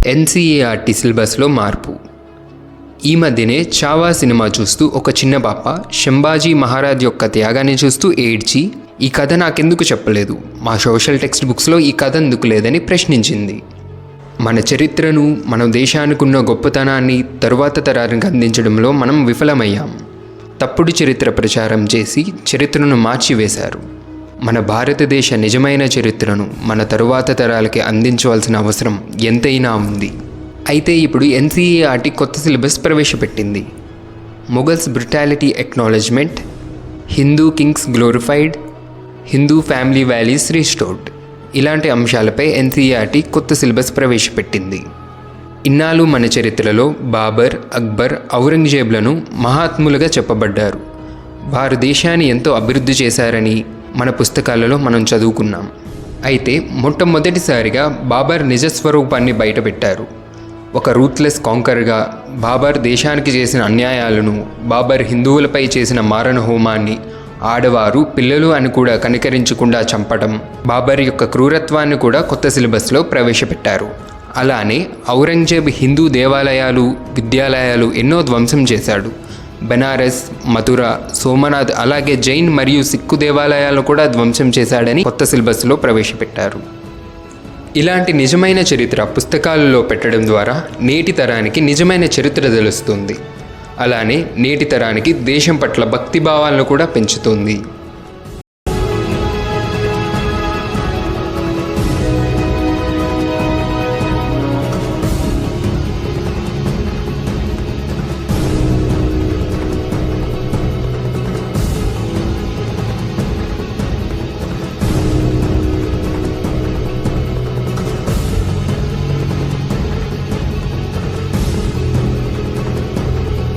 NCERT సిలబస్లో మార్పు. ఈ మధ్యనే చావా సినిమా చూస్తూ ఒక చిన్న పాప శంభాజీ మహారాజ్ యొక్క త్యాగాన్ని చూస్తూ ఏడ్చి, ఈ కథ నాకెందుకు చెప్పలేదు, మా సోషల్ టెక్స్ట్ బుక్స్లో ఈ కథ ఎందుకు లేదని ప్రశ్నించింది. మన చరిత్రను, మన దేశానికి ఉన్న గొప్పతనాన్ని తరువాత తరానికి అందించడంలో మనం విఫలమయ్యాం. తప్పుడు చరిత్ర ప్రచారం చేసి చరిత్రను మార్చివేశారు. మన భారతదేశ నిజమైన చరిత్రను మన తరువాత తరాలకి అందించవలసిన అవసరం ఎంతైనా ఉంది. అయితే ఇప్పుడు ఎన్సీఈఆర్టీ కొత్త సిలబస్ ప్రవేశపెట్టింది. Mughals brutality acknowledgement, Hindu Kings glorified, Hindu family values restored ఇలాంటి అంశాలపై ఎన్సీఈఆర్టీ కొత్త సిలబస్ ప్రవేశపెట్టింది. ఇన్నాళ్ళు మన చరిత్రలో బాబర్, అక్బర్, ఔరంగజేబ్లను మహాత్ములుగా చెప్పబడ్డారు. వారు దేశాన్ని ఎంతో అభివృద్ధి చేశారని మన పుస్తకాలలో మనం చదువుకున్నాం. అయితే మొట్టమొదటిసారిగా బాబర్ నిజస్వరూపాన్ని బయటపెట్టారు. ఒక రూత్లెస్ కాంకర్గా బాబర్ దేశానికి చేసిన అన్యాయాలను, బాబర్ హిందువులపై చేసిన మారణ హోమాన్ని, ఆడవారు, పిల్లలు అని కూడా కనికరించకుండా చంపడం, బాబర్ యొక్క క్రూరత్వాన్ని కూడా కొత్త సిలబస్లో ప్రవేశపెట్టారు. అలానే ఔరంగజేబ్ హిందూ దేవాలయాలు, విద్యాలయాలు ఎన్నో ధ్వంసం చేశాడు. బెనారస్, మథుర, సోమనాథ్ అలాగే జైన్ మరియు సిక్కు దేవాలయాలను కూడా ధ్వంసం చేశాడని కొత్త సిలబస్లో ప్రవేశపెట్టారు. ఇలాంటి నిజమైన చరిత్ర పుస్తకాలలో పెట్టడం ద్వారా నేటి తరానికి నిజమైన చరిత్ర తెలుస్తుంది. అలానే నేటి తరానికి దేశం పట్ల భక్తిభావాలను కూడా పెంచుతుంది.